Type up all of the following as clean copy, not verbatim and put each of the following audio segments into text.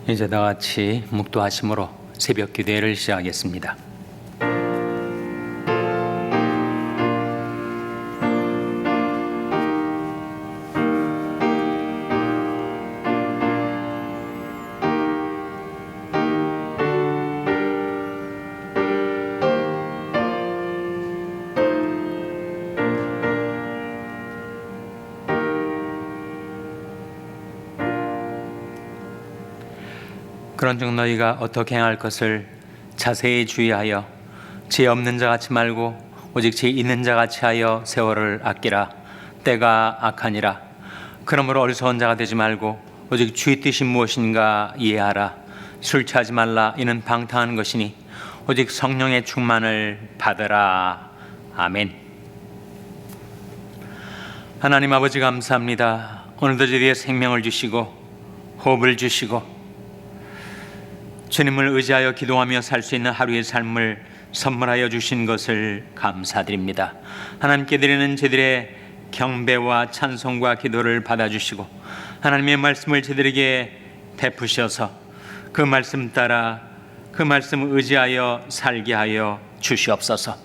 이제 다 같이 묵도하심으로 새벽 기도회를 시작하겠습니다. 그런즉 너희가 어떻게 행할 것을 자세히 주의하여 지혜 없는 자 같이 말고 오직 지혜 있는 자 같이 하여 세월을 아끼라. 때가 악하니라. 그러므로 어리석은 자가 되지 말고 오직 주의 뜻이 무엇인가 이해하라. 술 취하지 말라. 이는 방탕한 것이니 오직 성령의 충만을 받으라. 아멘. 하나님 아버지 감사합니다. 오늘도 저희에게 생명을 주시고 호흡을 주시고 주님을 의지하여 기도하며 살 수 있는 하루의 삶을 선물하여 주신 것을 감사드립니다. 하나님께 드리는 저희들의 경배와 찬송과 기도를 받아주시고 하나님의 말씀을 저희들에게 베푸셔서 그 말씀 따라 그 말씀을 의지하여 살게 하여 주시옵소서.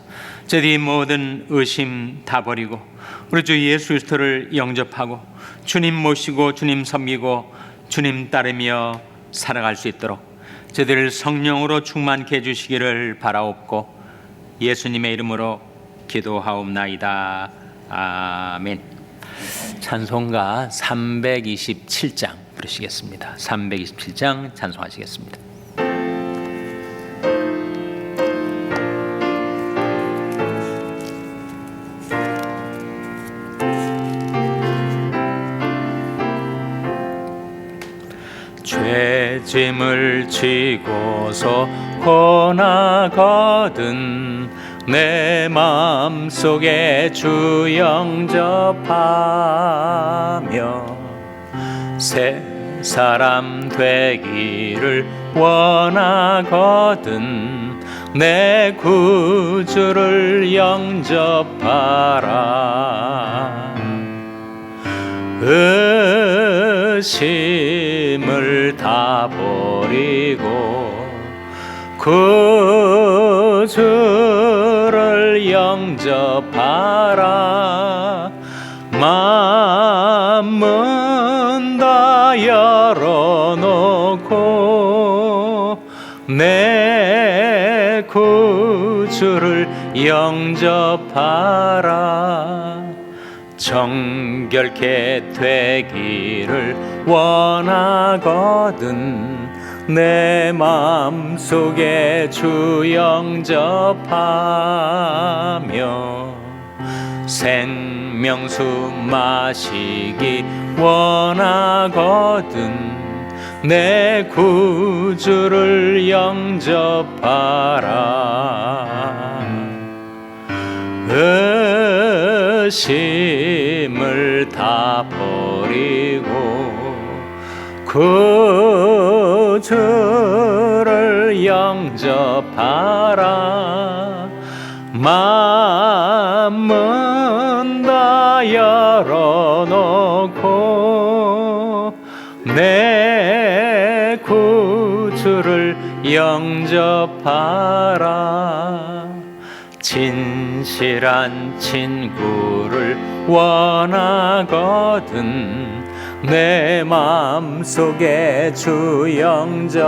저희들이 모든 의심 다 버리고 우리 주 예수 그리스도를 영접하고 주님 모시고 주님 섬기고 주님 따르며 살아갈 수 있도록 저희들을 성령으로 충만케 해주시기를 바라옵고 예수님의 이름으로 기도하옵나이다. 아멘. 찬송가 327장 부르시겠습니다. 327장 찬송하시겠습니다. 죄짐을 지고서 고나거든 내 마음속에 주 영접하며 새 사람 되기를 원하거든 내 구주를 영접하라. 의심을 다 버리고 구주를 영접하라. 마음은 다 열어놓고 내 구주를 영접하라. 정결케 되기를 원하거든 내 마음속에 주 영접하며 생명수 마시기 원하거든 내 구주를 영접하라. 의심을 다 버리고 구주를 영접하라. 마음은 다 열어놓고 내 구주를 영접하라. 진실한 친구를 원하거든 내 마음속에 주 영접하며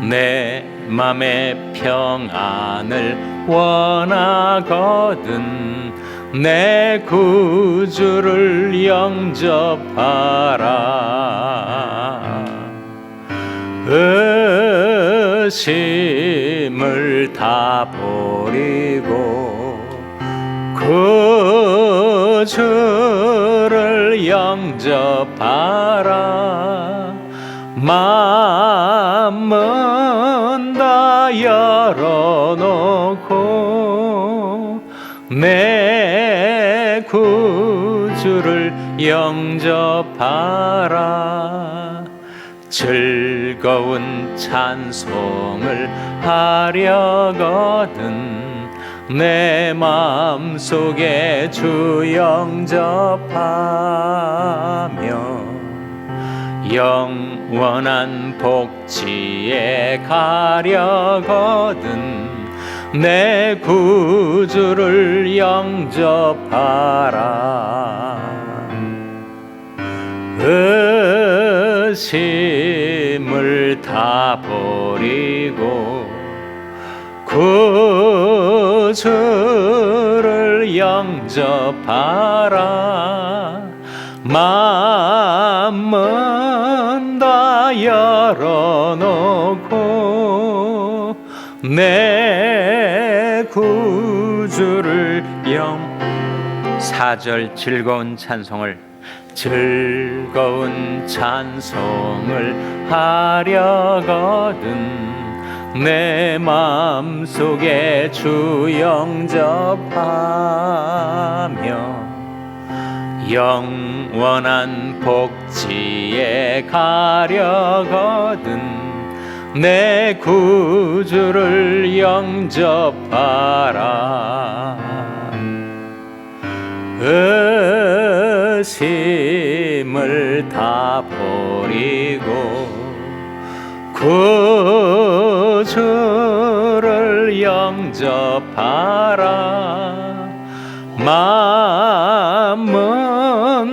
내 맘의 평안을 원하거든 내 구주를 영접하라. 의심을 다 버리고 구주를 영접하라. 마음은 다 열어놓고 내 구주를 영접하라. 즐거운 찬송을 하려거든 내 마음속에 주 영접하며 영원한 복지에 가려거든 내 구주를 영접하라. 의심을 다 버리고 구주를 영접하라. 마음은 다 열어놓고 내 구주를 4절 즐거운 찬송을 하려거든 내 마음속에 주 영접하며 영원한 복지에 가려거든 내 구주를 영접하라. 의심을 다 버리고 구주를 영접하라. 마음은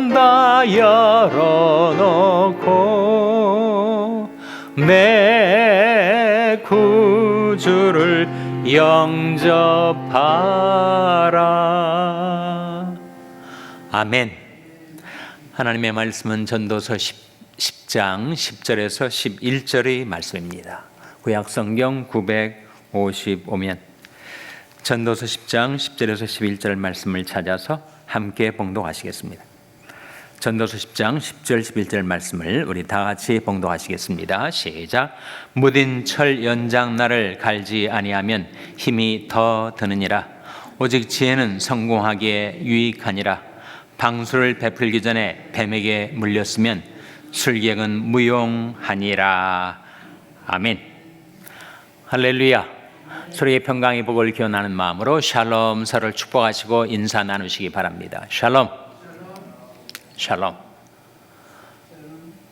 다 열어놓고 내 구주를 영접하라. 아멘. 하나님의 말씀은 전도서 10장 10절에서 11절의 말씀입니다. 구약성경 955면 전도서 10장 10절에서 11절 말씀을 찾아서 함께 봉독하시겠습니다. 전도서 10장 10절 11절 말씀을 우리 다 같이 봉독하시겠습니다. 시작. 무딘 철 연장 나를 갈지 아니하면 힘이 더 드느니라. 오직 지혜는 성공하기에 유익하니라. 방수를 베풀기 전에 뱀에게 물렸으면 술객은 무용하니라. 아멘. 할렐루야. 서로의 평강의 복을 기원하는 마음으로 샬롬, 서로를 축복하시고 인사 나누시기 바랍니다. 샬롬. 샬롬.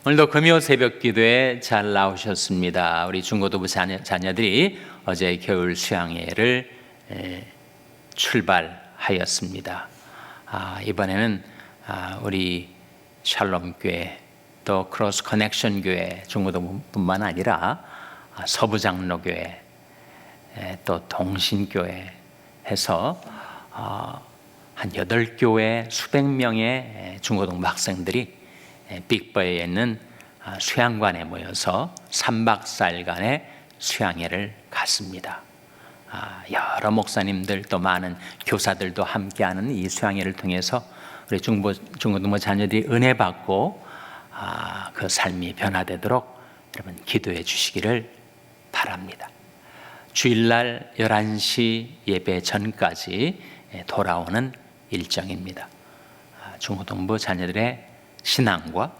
오늘도 금요 새벽 기도에 잘 나오셨습니다. 우리 중고등부 자녀들이 어제 겨울 수양회를 출발하였습니다. 이번에는 우리 샬롬 교회 또 크로스 커넥션 교회 중고등부뿐만 아니라 서부장로 교회 또 동신교회 해서 한 8교회 수백 명의 중고등부 학생들이 빅버에 있는 수양관에 모여서 3박 4일간의 수양회를 갔습니다. 여러 목사님들 또 많은 교사들도 함께하는 이 수양회를 통해서 우리 중고등부 자녀들이 은혜 받고 그 삶이 변화되도록 여러분 기도해 주시기를 바랍니다. 주일날 11시 예배 전까지 돌아오는 일정입니다. 중고등부 자녀들의 신앙과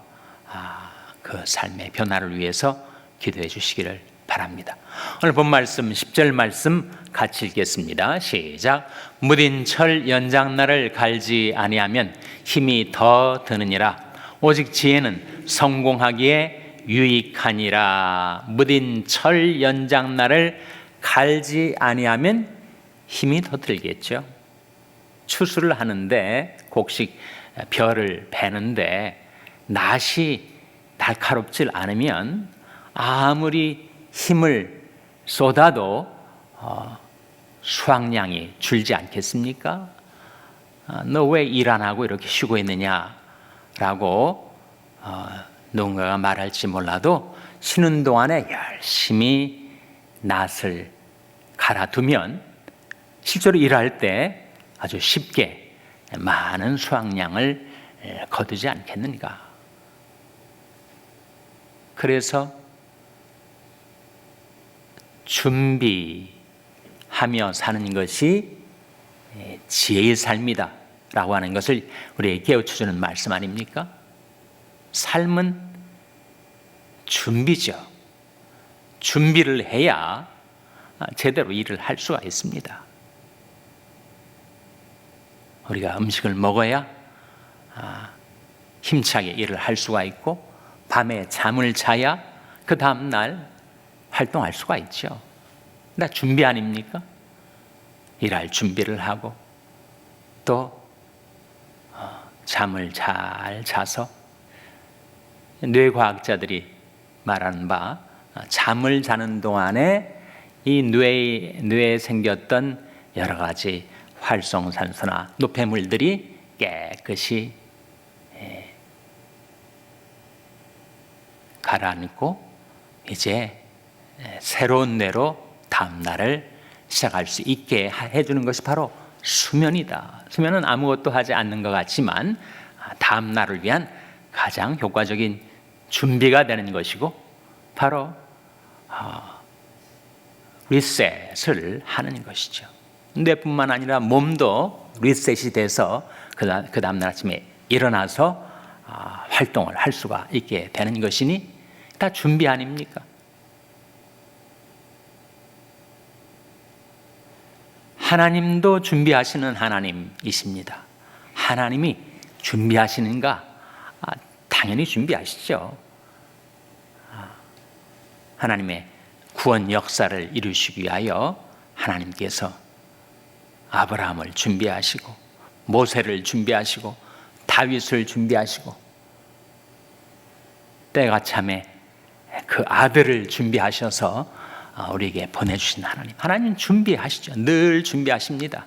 그 삶의 변화를 위해서 기도해 주시기를 바랍니다. 오늘 본 말씀 10절 말씀 같이 읽겠습니다. 시작. 무딘 철 연장날을 갈지 아니하면 힘이 더 드느니라. 오직 지혜는 성공하기에 유익하니라. 무딘 철 연장날을 갈지 아니하면 힘이 더 들겠죠. 추수를 하는데 곡식 벼를 베는데 낫이 날카롭질 않으면 아무리 힘을 쏟아도 수확량이 줄지 않겠습니까? 너 왜 일 안 하고 이렇게 쉬고 있느냐라고 누군가가 말할지 몰라도 쉬는 동안에 열심히 낫을 갈아두면 실제로 일할 때 아주 쉽게 많은 수확량을 거두지 않겠는가? 그래서 준비하며 사는 것이 지혜의 삶이다 라고 하는 것을 우리에게 깨우쳐주는 말씀 아닙니까? 삶은 준비죠. 준비를 해야 제대로 일을 할 수가 있습니다. 우리가 음식을 먹어야 힘차게 일을 할 수가 있고 밤에 잠을 자야 그 다음날 활동할 수가 있죠. 나 준비 아닙니까? 일할 준비를 하고 또 잠을 잘 자서 뇌과학자들이 말하는 바 잠을 자는 동안에 이 뇌에 생겼던 여러 가지 활성산소나 노폐물들이 깨끗이 가라앉고 이제 새로운 뇌로 다음 날을 시작할 수 있게 해주는 것이 바로 수면이다. 수면은 아무것도 하지 않는 것 같지만 다음 날을 위한 가장 효과적인 준비가 되는 것이고 바로 리셋을 하는 것이죠. 뇌뿐만 아니라 몸도 리셋이 돼서 그 다음 날 아침에 일어나서 활동을 할 수가 있게 되는 것이니 다 준비 아닙니까? 하나님도 준비하시는 하나님이십니다. 하나님이 준비하시는가? 당연히 준비하시죠. 하나님의 구원 역사를 이루시기 위하여 하나님께서 아브라함을 준비하시고 모세를 준비하시고 다윗을 준비하시고 때가 참에 그 아들을 준비하셔서 우리에게 보내주신 하나님. 하나님 준비하시죠. 늘 준비하십니다.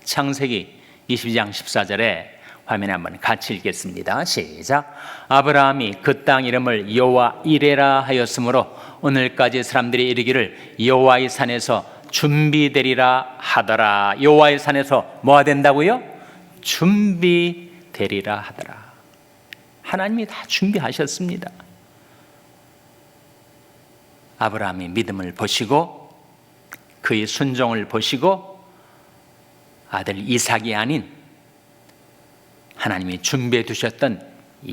창세기 22장 14절에 화면에 한번 같이 읽겠습니다. 시작. 아브라함이 그 땅 이름을 여호와 이레라 하였으므로 오늘까지 사람들이 이르기를 여호와의 산에서 준비되리라 하더라. 여호와의 산에서 뭐가 된다고요? 준비되리라 하더라. 하나님이 다 준비하셨습니다. 아브라함이 믿음을 보시고 그의 순종을 보시고 아들 이삭이 아닌 하나님이 준비해 두셨던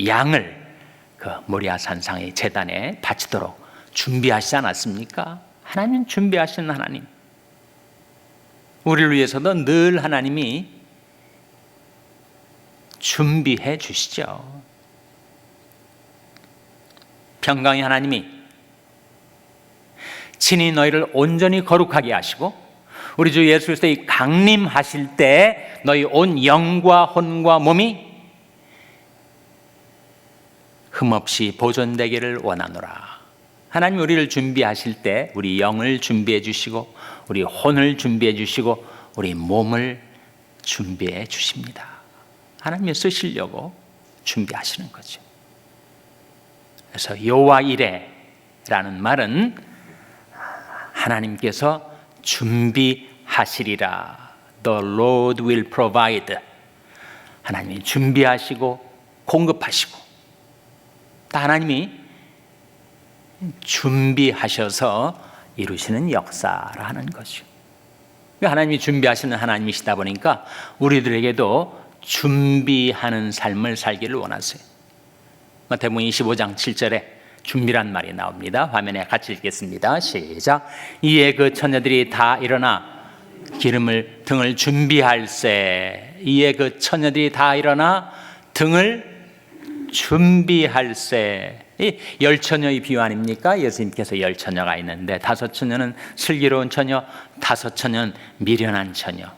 양을 그 모리아 산상의 제단에 바치도록 준비하시지 않았습니까? 하나님은 준비하시는 하나님. 우리를 위해서도 늘 하나님이 준비해 주시죠. 평강의 하나님이 친히 너희를 온전히 거룩하게 하시고 우리 주 예수 그리스도의 강림하실 때 너희 온 영과 혼과 몸이 흠없이 보존되기를 원하노라. 하나님 우리를 준비하실 때 우리 영을 준비해 주시고 우리 혼을 준비해 주시고 우리 몸을 준비해 주십니다. 하나님이 쓰시려고 준비하시는 거죠. 그래서 여호와 이레라는 말은 하나님께서 준비하시리라. The Lord will provide. 하나님이 준비하시고 공급하시고 다 하나님이 준비하셔서 이루시는 역사를 하는 거죠. 하나님이 준비하시는 하나님이시다 보니까 우리들에게도 준비하는 삶을 살기를 원하세요. 마태복음 25장 7절에 준비란 말이 나옵니다. 화면에 같이 읽겠습니다. 시작. 이에 그 처녀들이 다 일어나 등을 준비할세. 이에 그 처녀들이 다 일어나 등을 준비할세. 이 열 처녀의 비유 아닙니까? 예수님께서 열 처녀가 있는데 다섯 처녀는 슬기로운 처녀, 다섯 처녀는 미련한 처녀.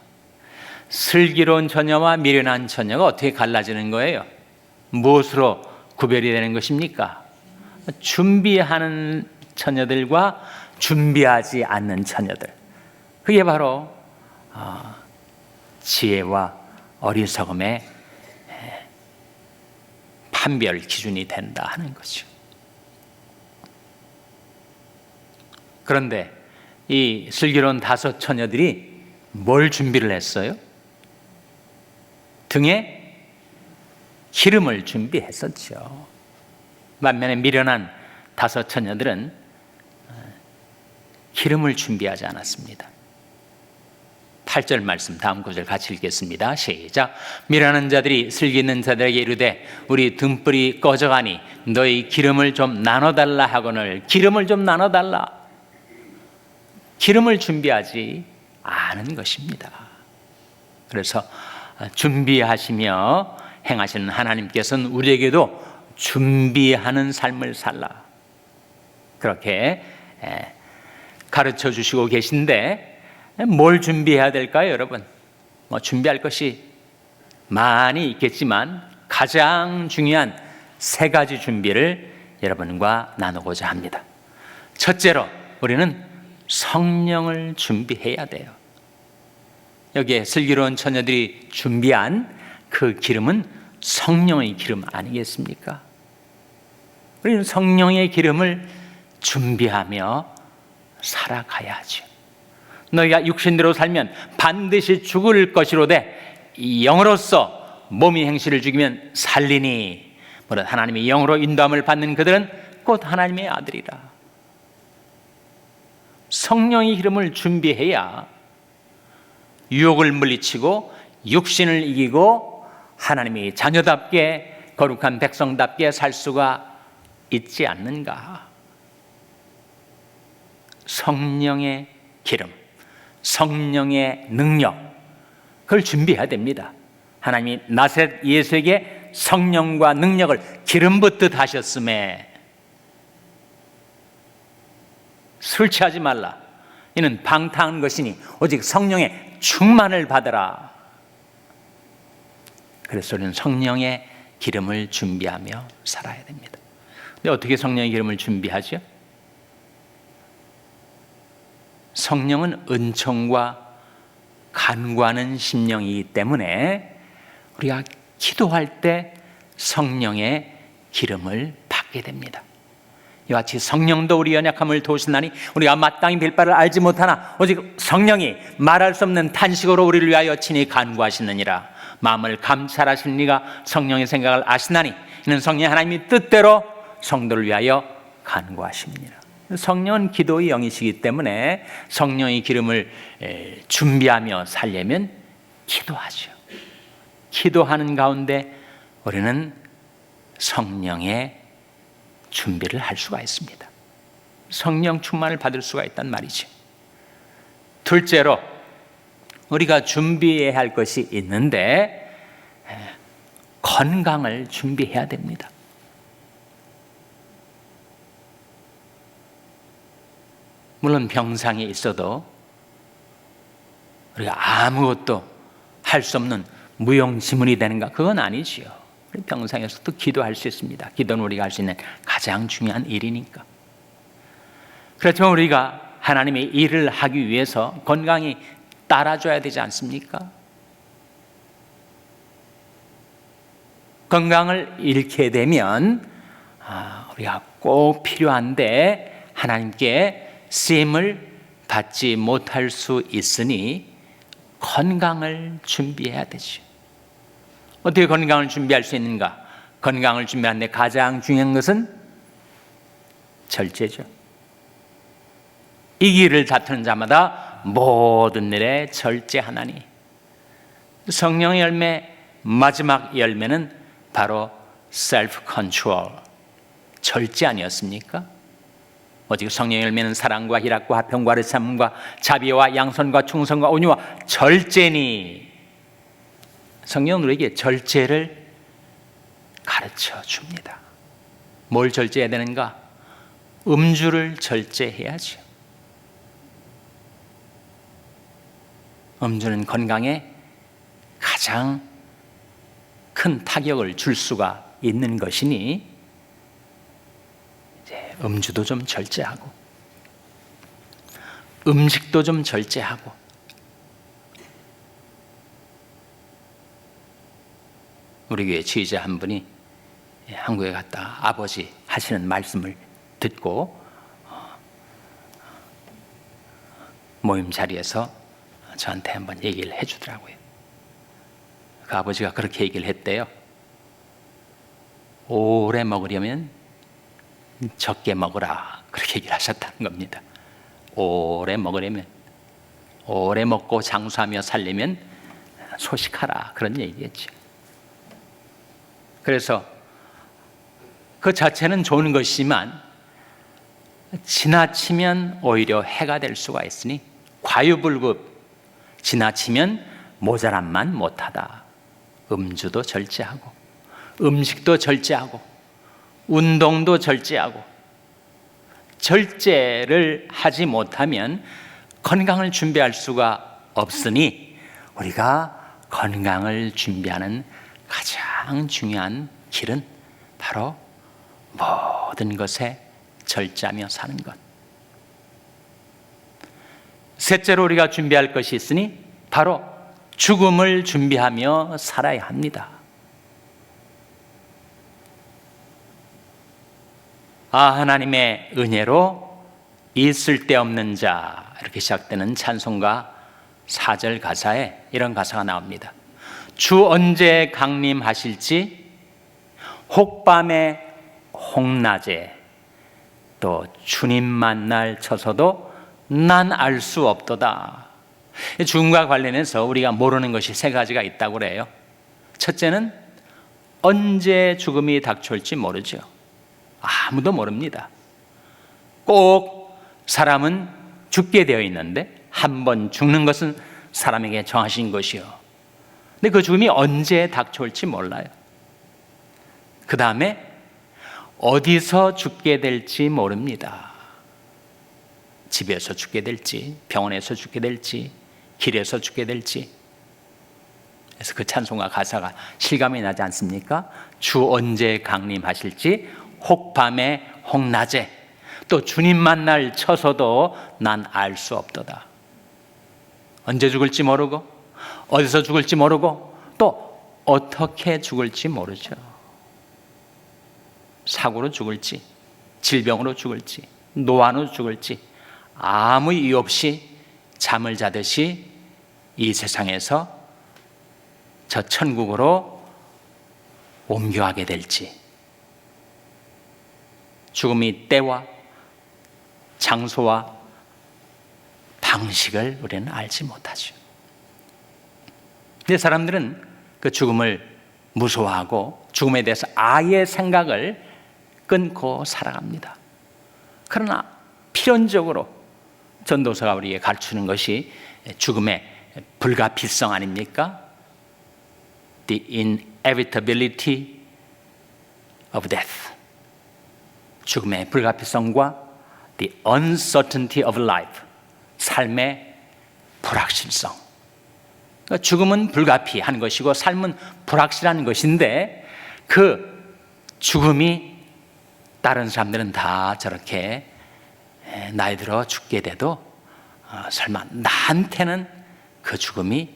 슬기로운 처녀와 미련한 처녀가 어떻게 갈라지는 거예요? 무엇으로 구별이 되는 것입니까? 준비하는 처녀들과 준비하지 않는 처녀들. 그게 바로 지혜와 어리석음의 판별 기준이 된다 하는 거죠. 그런데 이 슬기로운 다섯 처녀들이 뭘 준비를 했어요? 등에 기름을 준비했었죠. 반면에 미련한 다섯 처녀들은 기름을 준비하지 않았습니다. 8절 말씀 다음 구절 같이 읽겠습니다. 시작. 미련한 자들이 슬기 있는 자들에게 이르되 우리 등불이 꺼져가니 너희 기름을 좀 나눠달라 하거늘. 기름을 좀 나눠달라. 기름을 준비하지 않은 것입니다. 그래서 준비하시며 행하시는 하나님께서는 우리에게도 준비하는 삶을 살라, 그렇게 가르쳐 주시고 계신데, 뭘 준비해야 될까요, 여러분? 준비할 것이 많이 있겠지만 가장 중요한 세 가지 준비를 여러분과 나누고자 합니다. 첫째로 우리는 성령을 준비해야 돼요. 여기에 슬기로운 처녀들이 준비한 그 기름은 성령의 기름 아니겠습니까? 우리는 성령의 기름을 준비하며 살아가야죠. 너희가 육신대로 살면 반드시 죽을 것이로되 영으로서 몸의 행실을 죽이면 살리니, 무릇 하나님의 영으로 인도함을 받는 그들은 곧 하나님의 아들이라. 성령의 기름을 준비해야 유혹을 물리치고 육신을 이기고 하나님의 자녀답게 거룩한 백성답게 살 수가 있지 않는가. 성령의 기름, 성령의 능력, 그걸 준비해야 됩니다. 하나님이 나사렛 예수에게 성령과 능력을 기름 붓듯 하셨음에 술 취하지 말라, 이는 방탕한 것이니 오직 성령의 충만을 받으라. 그래서 우리는 성령의 기름을 준비하며 살아야 됩니다. 근데 어떻게 성령의 기름을 준비하죠? 성령은 은총과 간구하는 심령이기 때문에 우리가 기도할 때 성령의 기름을 받게 됩니다. 이와 같이 성령도 우리 연약함을 도우시나니 우리가 마땅히 빌 바를 알지 못하나 오직 성령이 말할 수 없는 탄식으로 우리를 위하여 친히 간구하시느니라. 마음을 감찰하시는 이가 성령의 생각을 아시나니 이는 성령 하나님이 뜻대로 성도를 위하여 간구하십니다. 성령은 기도의 영이시기 때문에 성령의 기름을 준비하며 살려면 기도하죠. 기도하는 가운데 우리는 성령의 준비를 할 수가 있습니다. 성령 충만을 받을 수가 있단 말이죠. 둘째로 우리가 준비해야 할 것이 있는데, 건강을 준비해야 됩니다. 물론 병상에 있어도 우리가 아무것도 할 수 없는 무용지물이 되는가? 그건 아니지요. 병상에서도 기도할 수 있습니다. 기도는 우리가 할 수 있는 가장 중요한 일이니까. 그렇지만 우리가 하나님의 일을 하기 위해서 건강이 따라줘야 되지 않습니까? 건강을 잃게 되면 우리가 꼭 필요한데 하나님께 쓰임을 받지 못할 수 있으니 건강을 준비해야 되죠. 어떻게 건강을 준비할 수 있는가? 건강을 준비하는데 가장 중요한 것은 절제죠. 이기를 다투는 자마다 모든 일에 절제하나니. 성령의 열매, 마지막 열매는 바로 self control, 절제 아니었습니까? 오직 성령의 열매는 사랑과 희락과 화평과 의sam과 자비와 양선과 충성과 온유와 절제니. 성령은 우리에게 절제를 가르쳐 줍니다. 뭘 절제해야 되는가? 음주를 절제해야죠. 음주는 건강에 가장 큰 타격을 줄 수가 있는 것이니 이제 음주도 좀 절제하고 음식도 좀 절제하고 우리 교회 지휘자 한 분이 한국에 갔다 아버지 하시는 말씀을 듣고 모임 자리에서 저한테 한번 얘기를 해주더라고요. 그 아버지가 그렇게 얘기를 했대요. 오래 먹으려면 적게 먹으라, 그렇게 얘기를 하셨다는 겁니다. 오래 먹으려면, 오래 먹고 장수하며 살려면 소식하라, 그런 얘기겠죠. 그래서 그 자체는 좋은 것이지만 지나치면 오히려 해가 될 수가 있으니 과유불급, 지나치면 모자람만 못하다. 음주도 절제하고 음식도 절제하고 운동도 절제하고 절제를 하지 못하면 건강을 준비할 수가 없으니 우리가 건강을 준비하는 가장 중요한 길은 바로 모든 것에 절제하며 사는 것. 셋째로 우리가 준비할 것이 있으니 바로 죽음을 준비하며 살아야 합니다. 하나님의 은혜로 있을 데 없는 자, 이렇게 시작되는 찬송가 4절 가사에 이런 가사가 나옵니다. 주 언제 강림하실지 혹밤에 혹낮에 또 주님 만날 처서도 난 알 수 없도다. 죽음과 관련해서 우리가 모르는 것이 세 가지가 있다고 그래요. 첫째는 언제 죽음이 닥쳐올지 모르죠. 아무도 모릅니다. 꼭 사람은 죽게 되어 있는데 한 번 죽는 것은 사람에게 정하신 것이요. 근데 그 죽음이 언제 닥쳐올지 몰라요. 그 다음에 어디서 죽게 될지 모릅니다. 집에서 죽게 될지, 병원에서 죽게 될지, 길에서 죽게 될지. 그래서 그 찬송가 가사가 실감이 나지 않습니까? 주 언제 강림하실지 혹밤에 혹낮에 또 주님 만날 처서도 난 알 수 없도다. 언제 죽을지 모르고 어디서 죽을지 모르고 또 어떻게 죽을지 모르죠. 사고로 죽을지 질병으로 죽을지 노안으로 죽을지 아무 이유 없이 잠을 자듯이 이 세상에서 저 천국으로 옮겨가게 될지 죽음의 때와 장소와 방식을 우리는 알지 못하죠. 근데 사람들은 그 죽음을 무서워하고 죽음에 대해서 아예 생각을 끊고 살아갑니다. 그러나 필연적으로 전도서가 우리에게 가르치는 것이 죽음의 불가피성 아닙니까? The inevitability of death. 죽음의 불가피성과 the uncertainty of life. 삶의 불확실성. 그러니까 죽음은 불가피한 것이고 삶은 불확실한 것인데 그 죽음이 다른 사람들은 다 저렇게 나이 들어 죽게 돼도 설마 나한테는 그 죽음이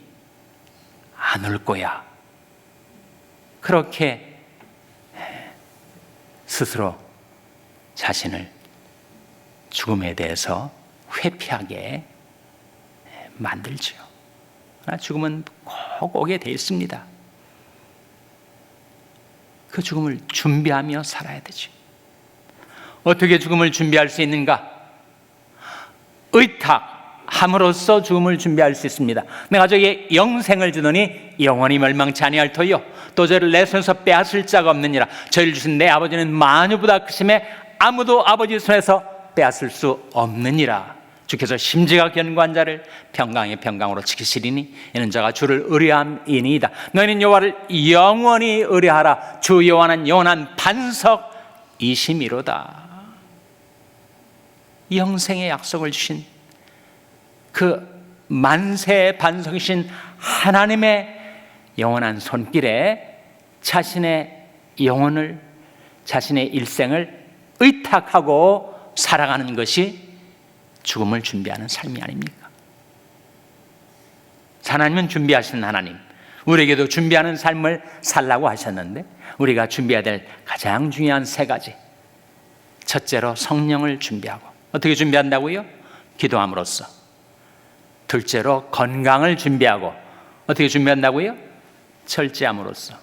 안 올 거야. 그렇게 스스로 자신을 죽음에 대해서 회피하게 만들죠. 죽음은 꼭 오게 돼 있습니다. 그 죽음을 준비하며 살아야 되죠. 어떻게 죽음을 준비할 수 있는가? 의탁함으로써 죽음을 준비할 수 있습니다. 내가 저에게 영생을 주더니 영원히 멸망치 아니할 터이요 또 저를 내 손에서 빼앗을 자가 없느니라. 저희를 주신 내 아버지는 만유보다 크심에 아무도 아버지 손에서 빼앗을 수 없느니라. 주께서 심지가 견고한 자를 평강의 평강으로 지키시리니 이는 자가 주를 의뢰함이니이다. 너희는 여호와를 영원히 의뢰하라. 주 여호와는 영원한 반석이심이로다. 영생의 약속을 주신 그 만세의 반석이신 하나님의 영원한 손길에 자신의 영혼을, 자신의 일생을 의탁하고 살아가는 것이 죽음을 준비하는 삶이 아닙니까? 하나님은 준비하시는 하나님, 우리에게도 준비하는 삶을 살라고 하셨는데 우리가 준비해야 될 가장 중요한 세 가지. 첫째로 성령을 준비하고. 어떻게 준비한다고요? 기도함으로써. 둘째로 건강을 준비하고. 어떻게 준비한다고요? 절제함으로써.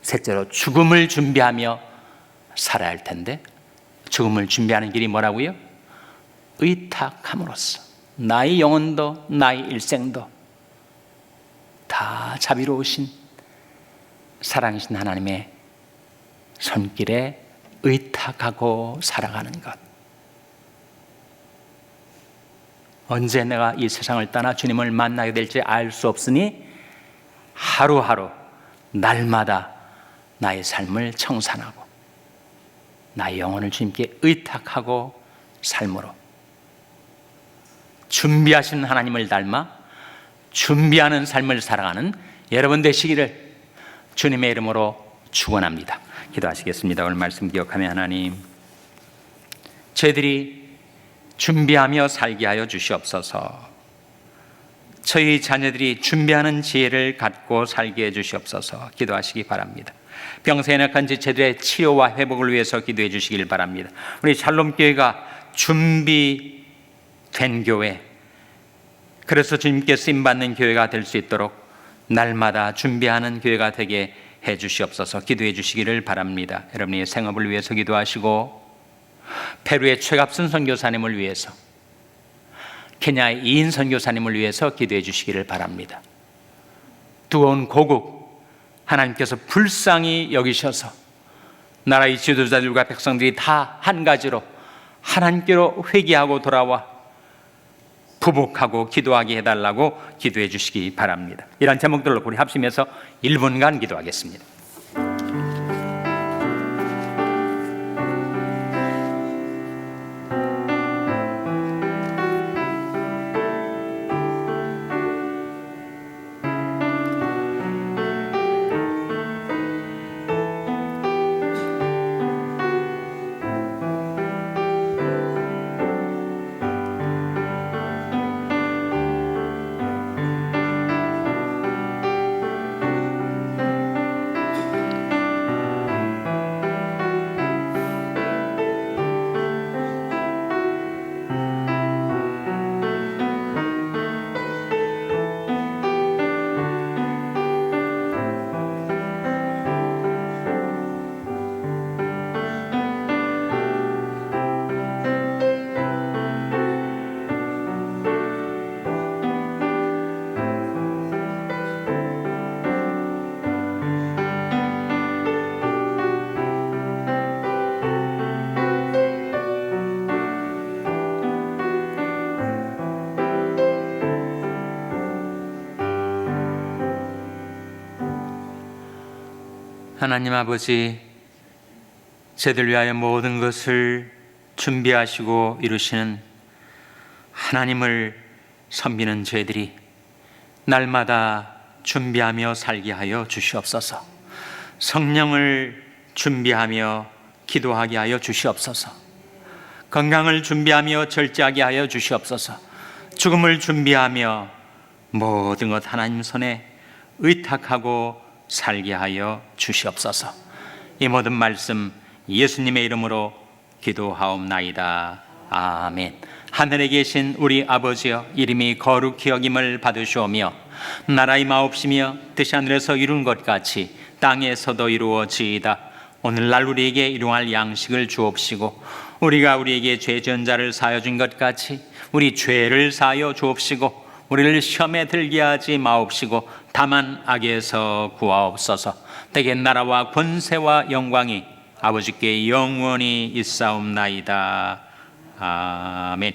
셋째로 죽음을 준비하며 살아야 할 텐데 죽음을 준비하는 길이 뭐라고요? 의탁함으로써. 나의 영혼도 나의 일생도 다 자비로우신 사랑이신 하나님의 손길에 의탁하고 살아가는 것. 언제 내가 이 세상을 떠나 주님을 만나게 될지 알 수 없으니 하루하루 날마다 나의 삶을 청산하고 나의 영혼을 주님께 의탁하고 삶으로 준비하신 하나님을 닮아 준비하는 삶을 살아가는 여러분 되시기를 주님의 이름으로 축원합니다. 기도하시겠습니다. 오늘 말씀 기억하며 하나님, 저희들이 준비하며 살게 하여 주시옵소서. 저희 자녀들이 준비하는 지혜를 갖고 살게 해 주시옵소서. 기도하시기 바랍니다. 병세에 약한 지체들의 치료와 회복을 위해서 기도해 주시길 바랍니다. 우리 샬롬교회가 준비된 교회, 그래서 주님께 쓰임받는 교회가 될 수 있도록 날마다 준비하는 교회가 되게 해 주시옵소서. 기도해 주시기를 바랍니다. 여러분의 생업을 위해서 기도하시고, 페루의 최갑순 선교사님을 위해서, 케냐의 이인 선교사님을 위해서 기도해 주시기를 바랍니다. 두어온 고국 하나님께서 불쌍히 여기셔서 나라의 지도자들과 백성들이 다 한 가지로 하나님께로 회개하고 돌아와 부복하고 기도하게 해달라고 기도해 주시기 바랍니다. 이런 제목들로 우리 합심해서 1분간 기도하겠습니다. 하나님 아버지, 저희들 위하여 모든 것을 준비하시고 이루시는 하나님을 섬기는 저희들이 날마다 준비하며 살게 하여 주시옵소서. 성령을 준비하며 기도하게 하여 주시옵소서. 건강을 준비하며 절제하게 하여 주시옵소서. 죽음을 준비하며 모든 것 하나님 손에 의탁하고 살게 하여 주시옵소서. 이 모든 말씀 예수님의 이름으로 기도하옵나이다. 아멘. 하늘에 계신 우리 아버지여, 이름이 거룩히 여김을 받으시오며 나라의 마옵시며 뜻이 하늘에서 이룬 것 같이 땅에서도 이루어지이다. 오늘날 우리에게 일용할 양식을 주옵시고 우리가 우리에게 죄 지은 자를 사하여 준 것 같이 우리 죄를 사하여 주옵시고 우리를 시험에 들게 하지 마옵시고 다만 악에서 구하옵소서. 대개 나라와 권세와 영광이 아버지께 영원히 있사옵나이다. 아멘.